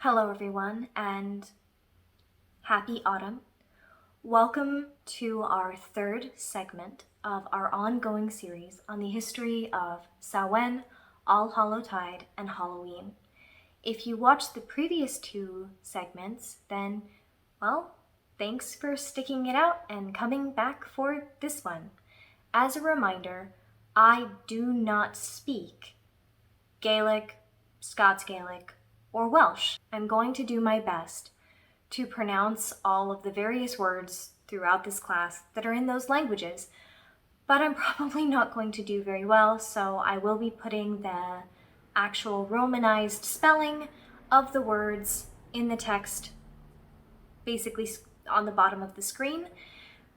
Hello everyone, and happy autumn. Welcome to our third segment of our ongoing series on the history of Samhain, Allhallowtide, and Halloween. If you watched the previous two segments, then, well, thanks for sticking it out and coming back for this one. As a reminder, I do not speak Gaelic, Scots Gaelic, or Welsh. I'm going to do my best to pronounce all of the various words throughout this class that are in those languages, but I'm probably not going to do very well, so I will be putting the actual Romanized spelling of the words in the text basically on the bottom of the screen,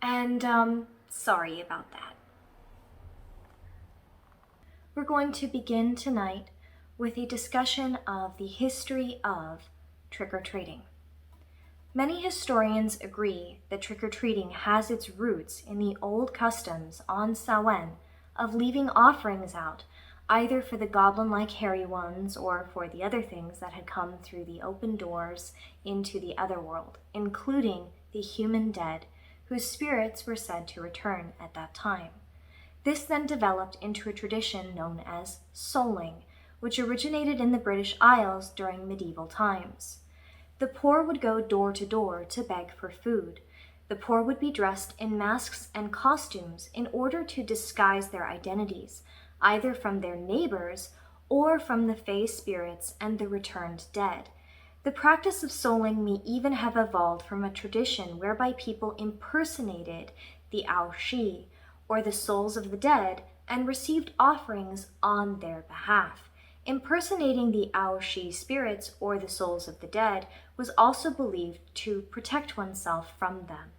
and sorry about that. We're going to begin tonight with a discussion of the history of trick-or-treating. Many historians agree that trick-or-treating has its roots in the old customs on Samhain of leaving offerings out, either for the goblin-like hairy ones or for the other things that had come through the open doors into the other world, including the human dead, whose spirits were said to return at that time. This then developed into a tradition known as souling, which originated in the British Isles during medieval times. The poor would go door to door to beg for food. The poor would be dressed in masks and costumes in order to disguise their identities, either from their neighbors or from the fey spirits and the returned dead. The practice of souling may even have evolved from a tradition whereby people impersonated the Aoshi, or the souls of the dead, and received offerings on their behalf. Impersonating the Aoshi spirits or the souls of the dead was also believed to protect oneself from them.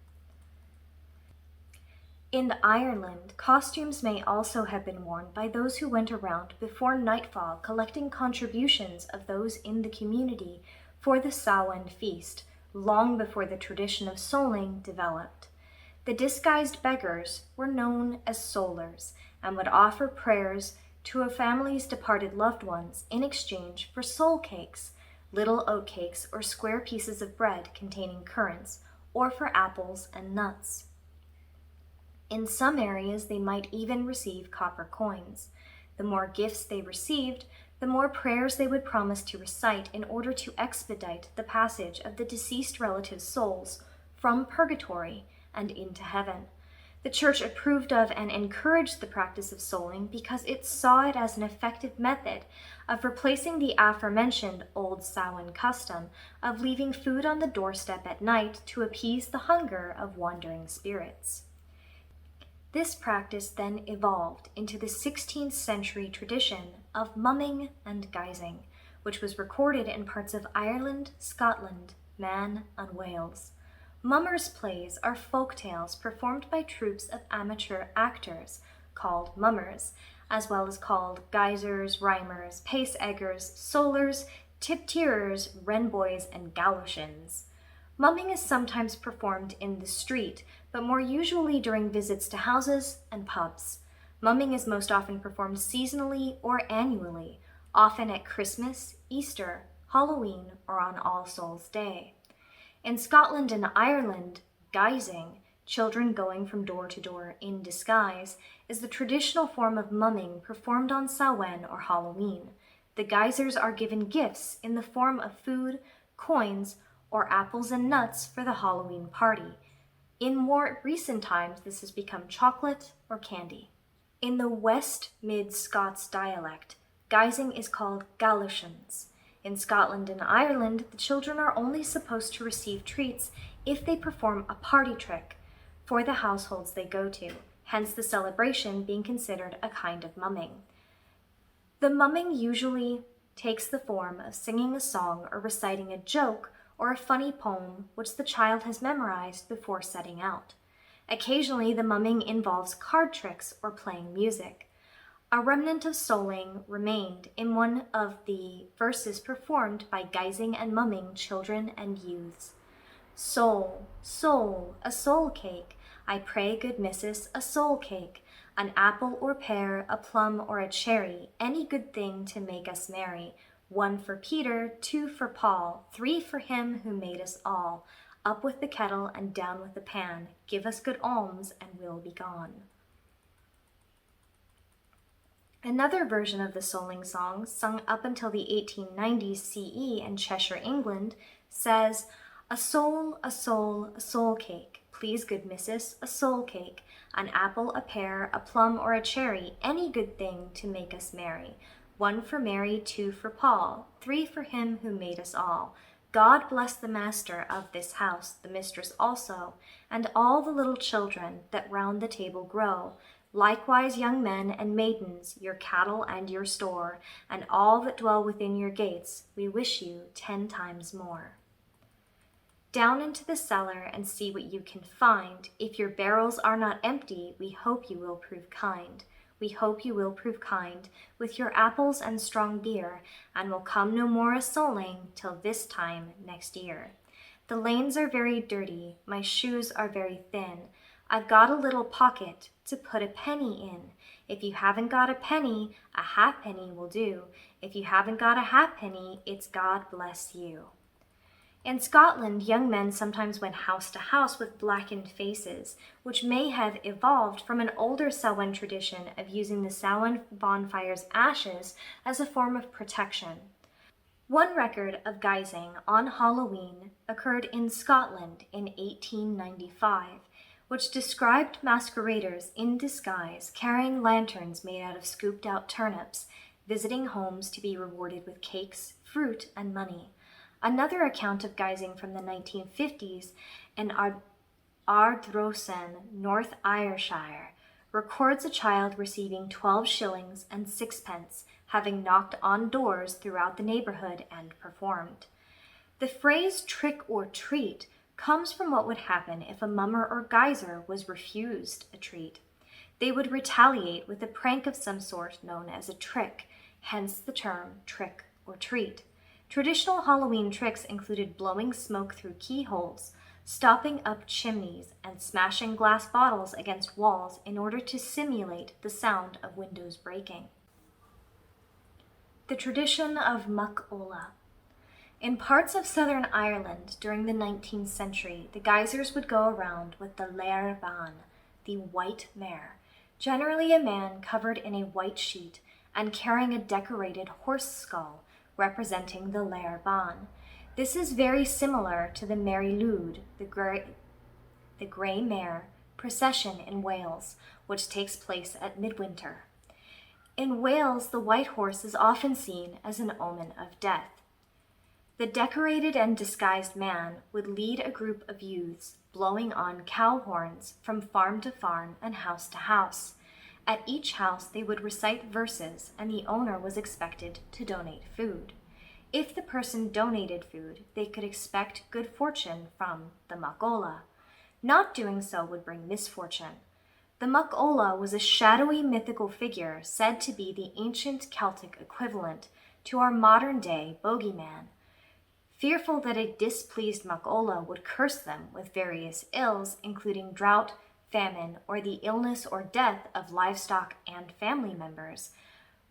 In Ireland, costumes may also have been worn by those who went around before nightfall collecting contributions of those in the community for the Samhain feast, long before the tradition of souling developed. The disguised beggars were known as soulers and would offer prayers to a family's departed loved ones in exchange for soul cakes, little oatcakes or square pieces of bread containing currants, or for apples and nuts. In some areas, they might even receive copper coins. The more gifts they received, the more prayers they would promise to recite in order to expedite the passage of the deceased relatives' souls from purgatory and into heaven. The church approved of and encouraged the practice of souling because it saw it as an effective method of replacing the aforementioned old Samhain custom of leaving food on the doorstep at night to appease the hunger of wandering spirits. This practice then evolved into the 16th century tradition of mumming and guising, which was recorded in parts of Ireland, Scotland, Man, and Wales. Mummers' plays are folk tales performed by troupes of amateur actors, called mummers, as well as called guisers, rhymers, pace-eggers, soulers, tip-tierers, wrenboys, and galoshins. Mumming is sometimes performed in the street, but more usually during visits to houses and pubs. Mumming is most often performed seasonally or annually, often at Christmas, Easter, Halloween, or on All Souls' Day. In Scotland and Ireland, guising, children going from door to door in disguise, is the traditional form of mumming performed on Samhain or Halloween. The guisers are given gifts in the form of food, coins, or apples and nuts for the Halloween party. In more recent times, this has become chocolate or candy. In the West Mid-Scots dialect, guising is called galoshins. In Scotland and Ireland, the children are only supposed to receive treats if they perform a party trick for the households they go to, hence the celebration being considered a kind of mumming. The mumming usually takes the form of singing a song or reciting a joke or a funny poem which the child has memorized before setting out. Occasionally, the mumming involves card tricks or playing music. A remnant of souling remained in one of the verses performed by guising and mumming children and youths. Soul, soul, a soul cake, I pray good missus, a soul cake, an apple or pear, a plum or a cherry, any good thing to make us merry. 1 for Peter, 2 for Paul, 3 for him who made us all. Up with the kettle and down with the pan, give us good alms and we'll be gone. Another version of the souling song, sung up until the 1890s CE in Cheshire, England, says, a soul, a soul, a soul cake, please good missus, a soul cake, an apple, a pear, a plum or a cherry, any good thing to make us merry. 1 for Mary, 2 for Paul, 3 for him who made us all. God bless the master of this house, the mistress also, and all the little children that round the table grow. Likewise young men and maidens, your cattle and your store, and all that dwell within your gates, we wish you 10 times more. Down into the cellar and see what you can find. If your barrels are not empty, we hope you will prove kind. We hope you will prove kind with your apples and strong beer, and will come no more a-souling till this time next year. The lanes are very dirty, my shoes are very thin. I've got a little pocket to put a penny in. If you haven't got a penny, a halfpenny will do. If you haven't got a halfpenny, it's God bless you. In Scotland, young men sometimes went house to house with blackened faces, which may have evolved from an older Samhain tradition of using the Samhain bonfire's ashes as a form of protection. One record of guising on Halloween occurred in Scotland in 1895, which described masqueraders in disguise carrying lanterns made out of scooped-out turnips, visiting homes to be rewarded with cakes, fruit, and money. Another account of guising from the 1950s in Ardrossan, North Ayrshire, records a child receiving 12 shillings and 6pence, having knocked on doors throughout the neighborhood and performed. The phrase trick or treat comes from what would happen if a mummer or guiser was refused a treat. They would retaliate with a prank of some sort known as a trick, hence the term trick or treat. Traditional Halloween tricks included blowing smoke through keyholes, stopping up chimneys, and smashing glass bottles against walls in order to simulate the sound of windows breaking. The tradition of Makola. In parts of southern Ireland during the 19th century, the guisers would go around with the lair ban, the white mare, generally a man covered in a white sheet and carrying a decorated horse skull representing the lair ban. This is very similar to the Mary Lwyd, the grey mare, procession in Wales, which takes place at midwinter. In Wales, the white horse is often seen as an omen of death. The decorated and disguised man would lead a group of youths blowing on cow horns from farm to farm and house to house. At each house they would recite verses, and the owner was expected to donate food. If the person donated food, they could expect good fortune from the Makola. Not doing so would bring misfortune. The Makola was a shadowy mythical figure said to be the ancient Celtic equivalent to our modern-day bogeyman. Fearful that a displeased Makola would curse them with various ills, including drought, famine, or the illness or death of livestock and family members,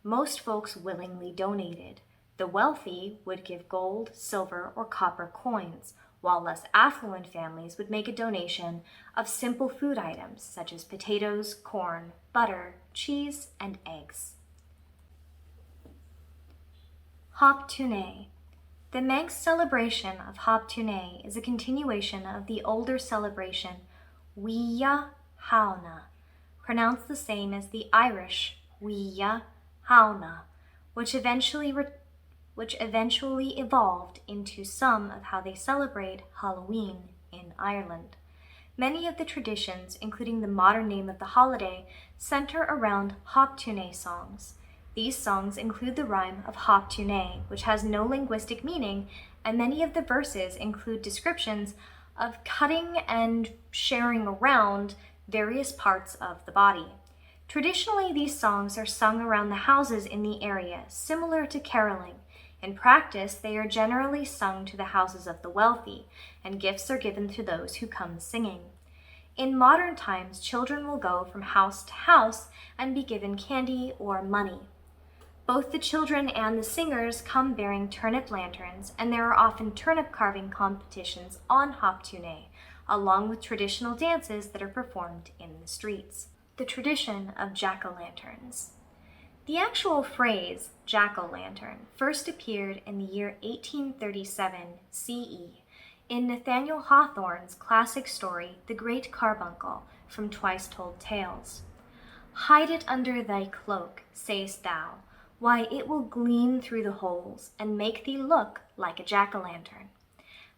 most folks willingly donated. The wealthy would give gold, silver, or copper coins, while less affluent families would make a donation of simple food items such as potatoes, corn, butter, cheese, and eggs. Hoptu-nay. The Manx celebration of Hoptu-nay is a continuation of the older celebration Wia Hauna, pronounced the same as the Irish Wia Hauna, which eventually evolved into some of how they celebrate Halloween in Ireland. Many of the traditions, including the modern name of the holiday, center around Hoptu-nay songs. These songs include the rhyme of Hoptu-nay, which has no linguistic meaning, and many of the verses include descriptions of cutting and sharing around various parts of the body. Traditionally, these songs are sung around the houses in the area, similar to caroling. In practice, they are generally sung to the houses of the wealthy, and gifts are given to those who come singing. In modern times, children will go from house to house and be given candy or money. Both the children and the singers come bearing turnip lanterns, and there are often turnip carving competitions on Hoptu-nay, along with traditional dances that are performed in the streets. The tradition of jack-o'-lanterns. The actual phrase jack-o'-lantern first appeared in the year 1837 CE in Nathaniel Hawthorne's classic story, The Great Carbuncle, from Twice Told Tales. "Hide it under thy cloak, sayest thou, why it will gleam through the holes, and make thee look like a jack-o'-lantern."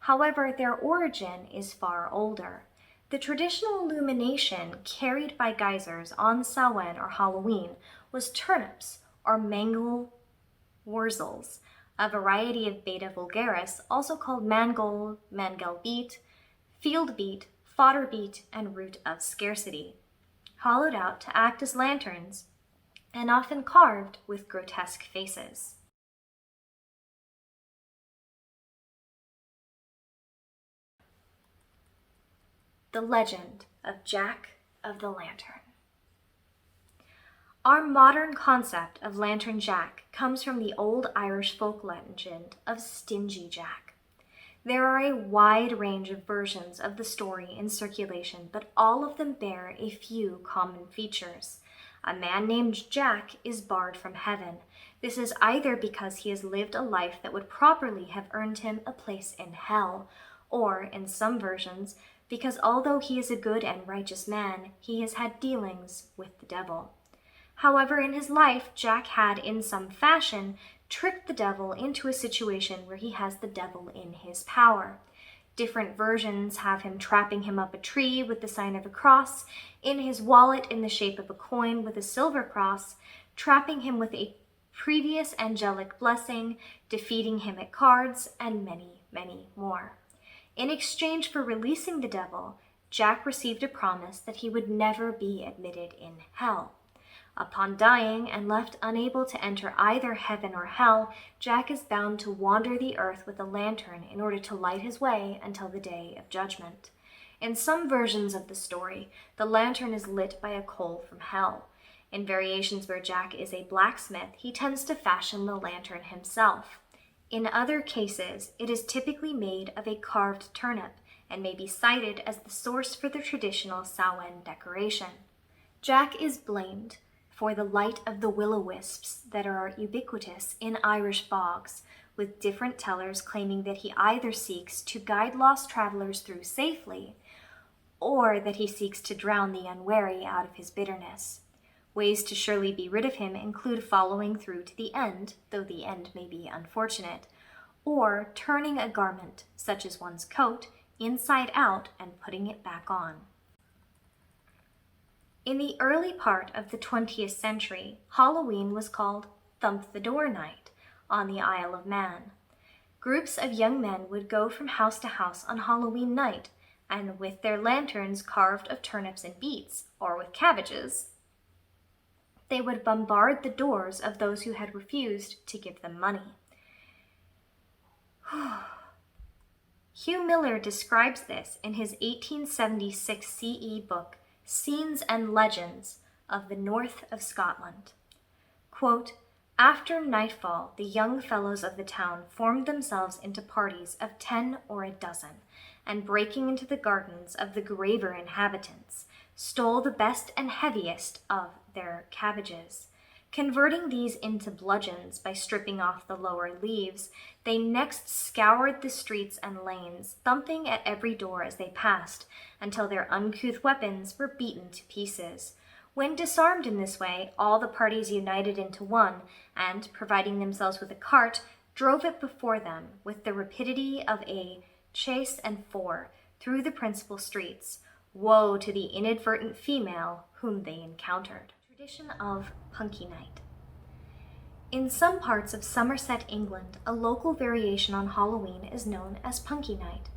However, their origin is far older. The traditional illumination carried by guisers on Samhain or Halloween was turnips or mangel wurzels, a variety of Beta vulgaris, also called mangold, mangel beet, field beet, fodder beet, and root of scarcity, hollowed out to act as lanterns and often carved with grotesque faces. The legend of Jack of the Lantern. Our modern concept of Lantern Jack comes from the old Irish folk legend of Stingy Jack. There are a wide range of versions of the story in circulation, but all of them bear a few common features. A man named Jack is barred from heaven. This is either because he has lived a life that would properly have earned him a place in hell, or, in some versions, because although he is a good and righteous man, he has had dealings with the devil. However, in his life, Jack had, in some fashion, tricked the devil into a situation where he has the devil in his power. Different versions have him trapping him up a tree with the sign of a cross, in his wallet in the shape of a coin with a silver cross, trapping him with a previous angelic blessing, defeating him at cards, and many, many more. In exchange for releasing the devil, Jack received a promise that he would never be admitted in hell. Upon dying and left unable to enter either heaven or hell, Jack is bound to wander the earth with a lantern in order to light his way until the day of judgment. In some versions of the story, the lantern is lit by a coal from hell. In variations where Jack is a blacksmith, he tends to fashion the lantern himself. In other cases, it is typically made of a carved turnip and may be cited as the source for the traditional Samhain decoration. Jack is blamed for the light of the will-o'-wisps that are ubiquitous in Irish bogs, with different tellers claiming that he either seeks to guide lost travelers through safely, or that he seeks to drown the unwary out of his bitterness. Ways to surely be rid of him include following through to the end, though the end may be unfortunate, or turning a garment, such as one's coat, inside out and putting it back on. In the early part of the 20th century, Halloween was called Thump-the-door night on the Isle of Man. Groups of young men would go from house to house on Halloween night, and with their lanterns carved of turnips and beets, or with cabbages, they would bombard the doors of those who had refused to give them money. Hugh Miller describes this in his 1876 CE book, Scenes and Legends of the North of Scotland. Quote, "After nightfall, the young fellows of the town formed themselves into parties of 10 or a dozen, and breaking into the gardens of the graver inhabitants, stole the best and heaviest of their cabbages. Converting these into bludgeons by stripping off the lower leaves, they next scoured the streets and lanes, thumping at every door as they passed, until their uncouth weapons were beaten to pieces. When disarmed in this way, all the parties united into one, and, providing themselves with a cart, drove it before them with the rapidity of a chaise and four through the principal streets. Woe to the inadvertent female whom they encountered." Tradition of Punky Night. In some parts of Somerset, England, a local variation on Halloween is known as Punky Night.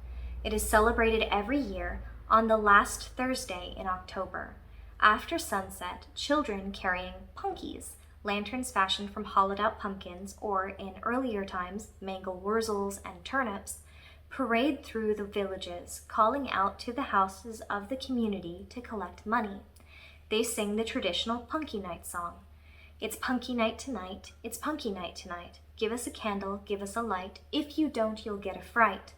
It is celebrated every year on the last Thursday in October. After sunset, children carrying punkies, lanterns fashioned from hollowed-out pumpkins, or in earlier times, mangel-wurzels and turnips, parade through the villages, calling out to the houses of the community to collect money. They sing the traditional Punky Night song. It's Punky Night tonight, it's Punky Night tonight. Give us a candle, give us a light. If you don't, you'll get a fright.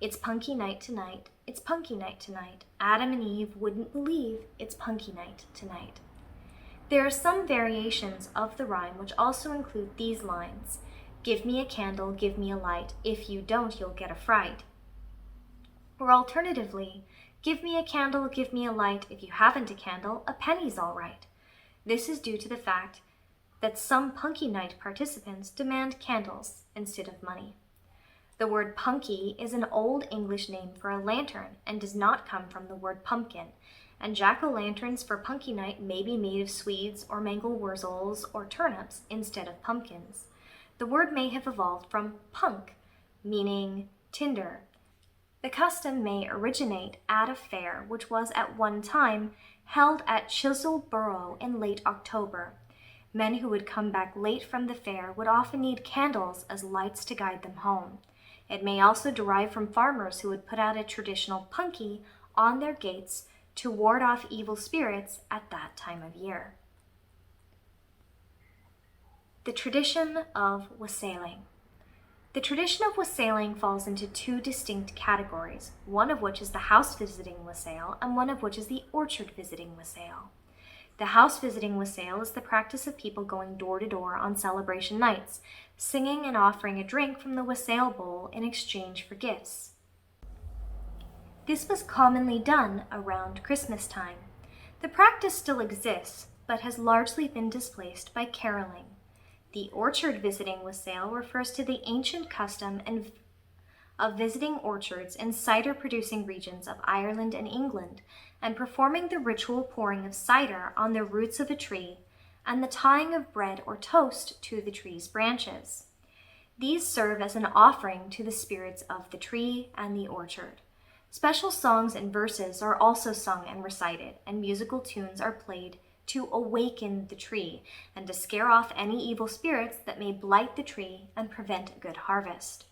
It's Punky Night tonight, it's Punky Night tonight. Adam and Eve wouldn't believe it's Punky Night tonight. There are some variations of the rhyme which also include these lines. Give me a candle, give me a light. If you don't, you'll get a fright. Or alternatively, give me a candle, give me a light. If you haven't a candle, a penny's all right. This is due to the fact that some Punky Night participants demand candles instead of money. The word punky is an old English name for a lantern and does not come from the word pumpkin, and jack-o'-lanterns for Punky Night may be made of swedes or mangel-wurzels or turnips instead of pumpkins. The word may have evolved from punk, meaning tinder. The custom may originate at a fair which was at one time held at Chisleborough in late October. Men who would come back late from the fair would often need candles as lights to guide them home. It may also derive from farmers who would put out a traditional punky on their gates to ward off evil spirits at that time of year. The tradition of wassailing. The tradition of wassailing falls into two distinct categories, one of which is the house visiting wassail and one of which is the orchard visiting wassail. The house visiting wassail is the practice of people going door to door on celebration nights, singing and offering a drink from the wassail bowl in exchange for gifts. This was commonly done around Christmas time. The practice still exists, but has largely been displaced by caroling. The orchard visiting wassail refers to the ancient custom of visiting orchards in cider-producing regions of Ireland and England and performing the ritual pouring of cider on the roots of a tree and the tying of bread or toast to the tree's branches. These serve as an offering to the spirits of the tree and the orchard. Special songs and verses are also sung and recited, and musical tunes are played to awaken the tree and to scare off any evil spirits that may blight the tree and prevent a good harvest.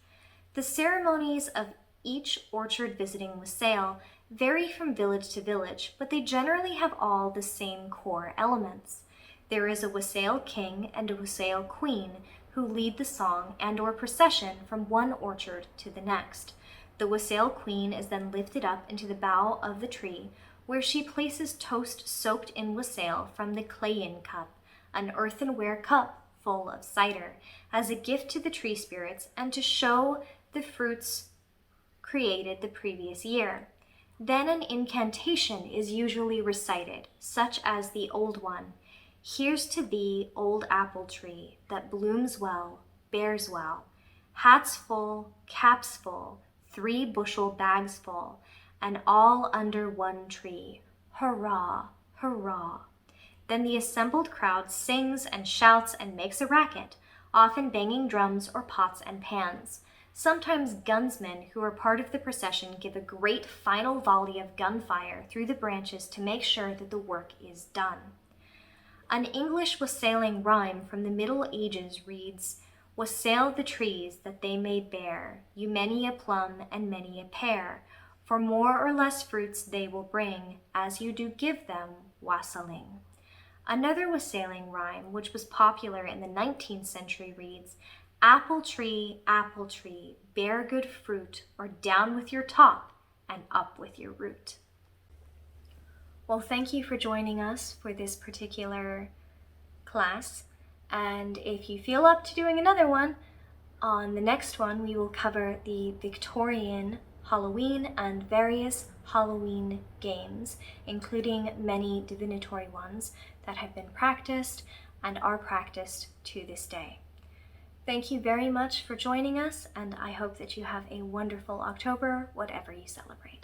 The ceremonies of each orchard visiting wassail vary from village to village, but they generally have all the same core elements. There is a wassail king and a wassail queen who lead the song and or procession from one orchard to the next. The wassail queen is then lifted up into the bough of the tree, where she places toast soaked in wassail from the clay-in cup, an earthenware cup full of cider, as a gift to the tree spirits and to show the fruits created the previous year. Then an incantation is usually recited, such as the old one, "Here's to thee, old apple tree, that blooms well, bears well, hats full, caps full, 3 bushel bags full, and all under one tree. Hurrah, hurrah." Then the assembled crowd sings and shouts and makes a racket, often banging drums or pots and pans. Sometimes gunsmen who are part of the procession give a great final volley of gunfire through the branches to make sure that the work is done. An English wassailing rhyme from the Middle Ages reads, "Wassail the trees that they may bear you many a plum and many a pear, for more or less fruits they will bring, as you do give them wassailing." Another wassailing rhyme, which was popular in the 19th century, reads, apple tree, bear good fruit, or down with your top and up with your root." Well, thank you for joining us for this particular class, and if you feel up to doing another one, on the next one we will cover the Victorian Halloween and various Halloween games, including many divinatory ones that have been practiced and are practiced to this day. Thank you very much for joining us, and I hope that you have a wonderful October, whatever you celebrate.